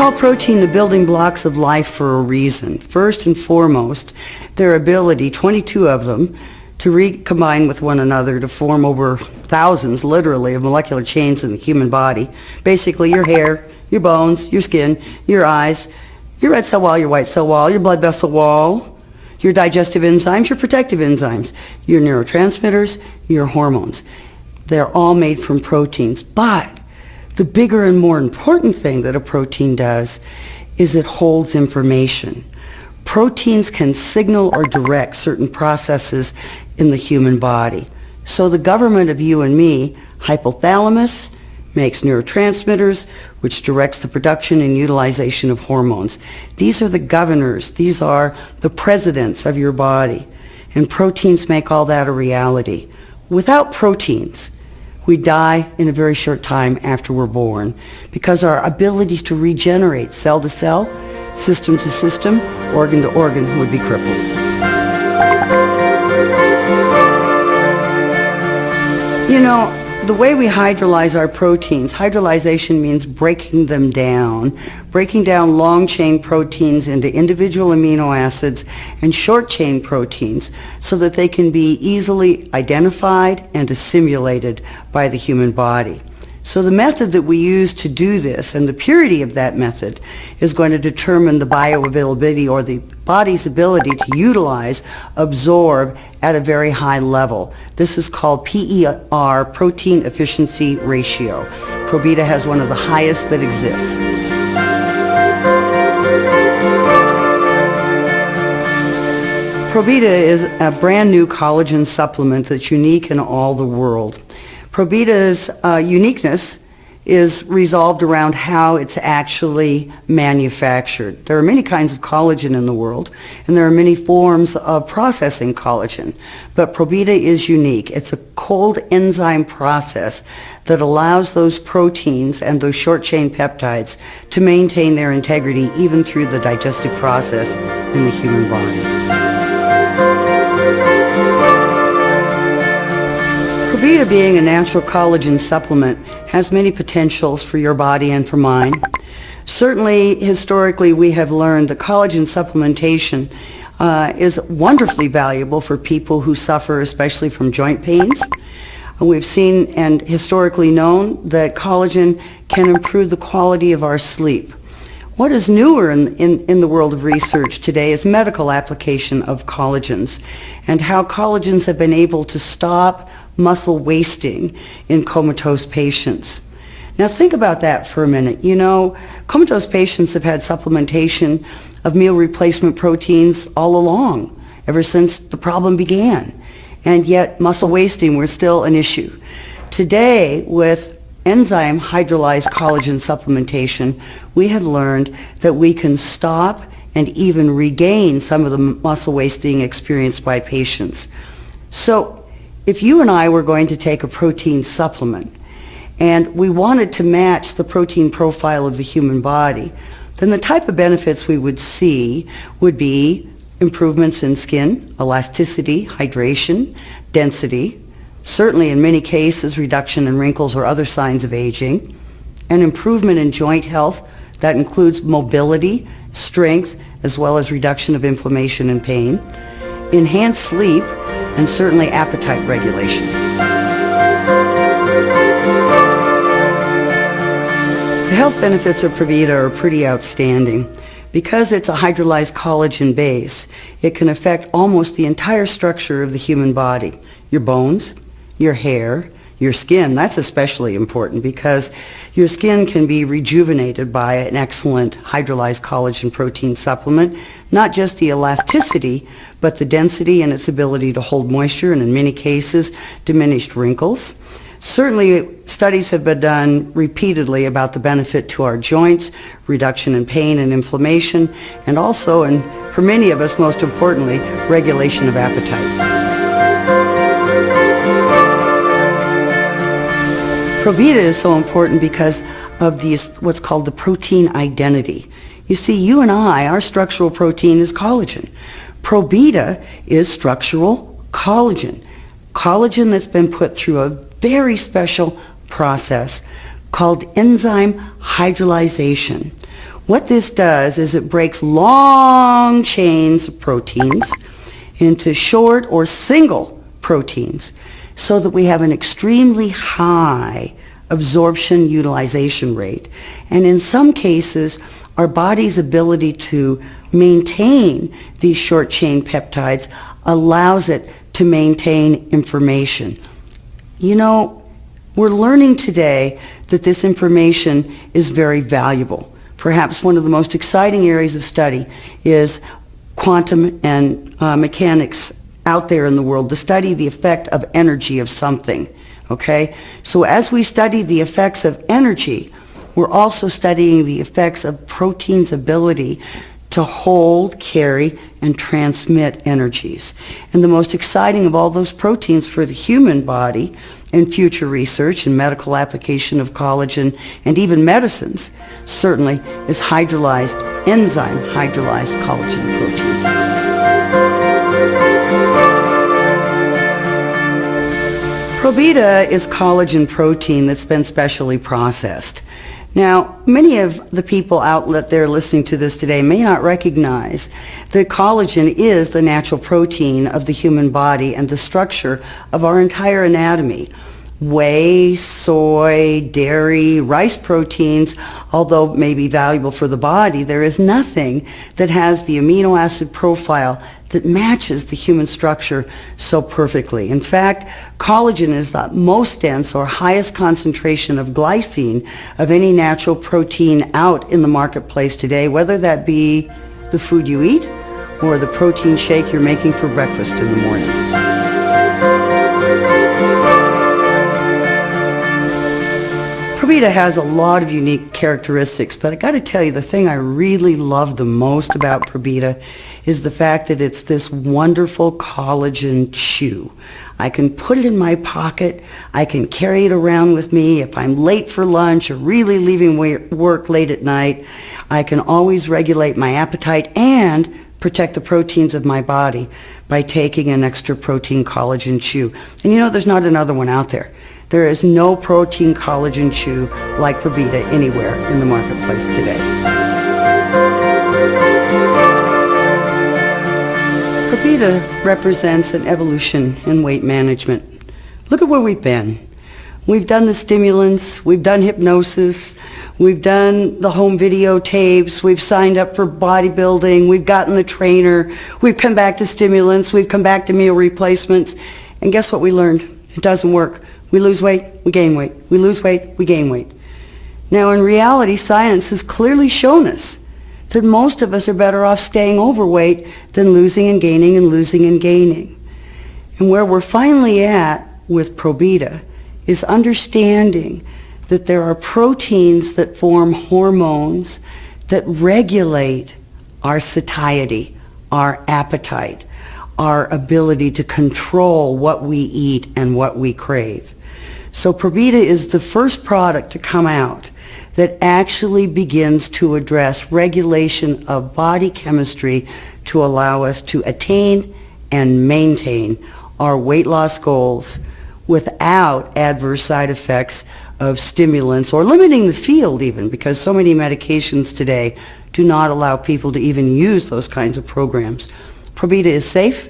call protein the building blocks of life for a reason. First and foremost, their ability, 22 of them, to recombine with one another to form over thousands, literally, of molecular chains in the human body. Basically, your hair, your bones, your skin, your eyes, your red cell wall, your white cell wall, your blood vessel wall, your digestive enzymes, your protective enzymes, your neurotransmitters, your hormones. They're all made from proteins. But the bigger and more important thing that a protein does is it holds information. Proteins can signal or direct certain processes in the human body. So the government of you and me, hypothalamus, makes neurotransmitters, which directs the production and utilization of hormones. These are the governors. These are the presidents of your body. And proteins make all that a reality. Without proteins, we die in a very short time after we're born because our ability to regenerate cell to cell, system to system, organ to organ would be crippled. You know, the way we hydrolyze our proteins, hydrolyzation means breaking them down, breaking down long-chain proteins into individual amino acids and short-chain proteins so that they can be easily identified and assimilated by the human body. So the method that we use to do this and the purity of that method is going to determine the bioavailability or the body's ability to utilize, absorb at a very high level. This is called PER, protein efficiency ratio. Probita has one of the highest that exists. Probita is a brand new collagen supplement that's unique in all the world. Probita's uniqueness is resolved around how it's actually manufactured. There are many kinds of collagen in the world, and there are many forms of processing collagen. But Probita is unique. It's a cold enzyme process that allows those proteins and those short-chain peptides to maintain their integrity even through the digestive process in the human body. Probita, being a natural collagen supplement, has many potentials for your body and for mine. Certainly, historically, we have learned that collagen supplementation is wonderfully valuable for people who suffer especially from joint pains. We've seen and historically known that collagen can improve the quality of our sleep. What is newer in the world of research today is medical application of collagens and how collagens have been able to stop muscle wasting in comatose patients. Now think about that for a minute. You know, comatose patients have had supplementation of meal replacement proteins all along, ever since the problem began. And yet muscle wasting was still an issue. Today, with enzyme hydrolyzed collagen supplementation, we have learned that we can stop and even regain some of the muscle wasting experienced by patients. So if you and I were going to take a protein supplement and we wanted to match the protein profile of the human body, then the type of benefits we would see would be improvements in skin, elasticity, hydration, density, certainly in many cases reduction in wrinkles or other signs of aging, an improvement in joint health that includes mobility, strength, as well as reduction of inflammation and pain, enhanced sleep, and certainly appetite regulation. The health benefits of Probita are pretty outstanding. Because it's a hydrolyzed collagen base, it can affect almost the entire structure of the human body. Your bones, your hair, your skin. That's especially important because your skin can be rejuvenated by an excellent hydrolyzed collagen protein supplement, not just the elasticity, but the density and its ability to hold moisture and in many cases diminished wrinkles. Certainly, studies have been done repeatedly about the benefit to our joints, reduction in pain and inflammation, and also, and for many of us most importantly, regulation of appetite. Probita is so important because of these, what's called the protein identity. You see, you and I, our structural protein is collagen. Probita is structural collagen. Collagen that's been put through a very special process called enzyme hydrolyzation. What this does is it breaks long chains of proteins into short or single proteins so that we have an extremely high absorption utilization rate. And in some cases, our body's ability to maintain these short chain peptides allows it to maintain information. You know, we're learning today that this information is very valuable. Perhaps one of the most exciting areas of study is quantum and mechanics out there in the world to study the effect of energy of something. Okay? So as we study the effects of energy, we're also studying the effects of protein's ability to hold, carry, and transmit energies. And the most exciting of all those proteins for the human body in future research and medical application of collagen and even medicines certainly is hydrolyzed, enzyme hydrolyzed collagen protein. Probita is collagen protein that's been specially processed. Now, many of the people out there listening to this today may not recognize that collagen is the natural protein of the human body and the structure of our entire anatomy. Whey, soy, dairy, rice proteins, although may be valuable for the body, there is nothing that has the amino acid profile that matches the human structure so perfectly. In fact, collagen is the most dense or highest concentration of glycine of any natural protein out in the marketplace today, whether that be the food you eat or the protein shake you're making for breakfast in the morning. Probita has a lot of unique characteristics, but I got to tell you, the thing I really love the most about Probita is the fact that it's this wonderful collagen chew. I can put it in my pocket. I can carry it around with me. If I'm late for lunch or really leaving work late at night, I can always regulate my appetite and protect the proteins of my body by taking an extra protein collagen chew. And you know, there's not another one out there. There is no protein collagen chew like Probita anywhere in the marketplace today. Probita represents an evolution in weight management. Look at where we've been. We've done the stimulants, we've done hypnosis, we've done the home videotapes, we've signed up for bodybuilding, we've gotten the trainer, we've come back to stimulants, we've come back to meal replacements, and guess what we learned? It doesn't work. We lose weight, we gain weight. We lose weight, we gain weight. Now, in reality, science has clearly shown us that most of us are better off staying overweight than losing and gaining and losing and gaining. And where we're finally at with Probita is understanding that there are proteins that form hormones that regulate our satiety, our appetite, our ability to control what we eat and what we crave. So Probita is the first product to come out that actually begins to address regulation of body chemistry to allow us to attain and maintain our weight loss goals without adverse side effects of stimulants or limiting the field even, because so many medications today do not allow people to even use those kinds of programs. Probita is safe,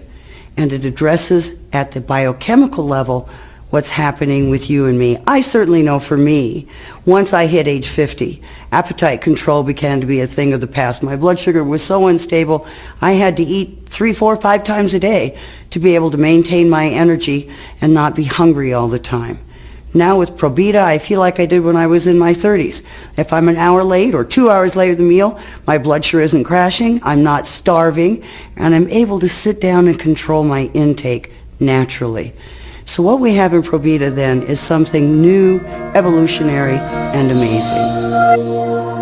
and it addresses at the biochemical level what's happening with you and me. I certainly know for me, once I hit age 50, appetite control began to be a thing of the past. My blood sugar was so unstable, I had to eat 3, 4, 5 times a day to be able to maintain my energy and not be hungry all the time. Now with Probita, I feel like I did when I was in my 30s. If I'm an hour late or 2 hours late with the meal, my blood sugar isn't crashing, I'm not starving, and I'm able to sit down and control my intake naturally. So what we have in Probita then is something new, evolutionary, and amazing.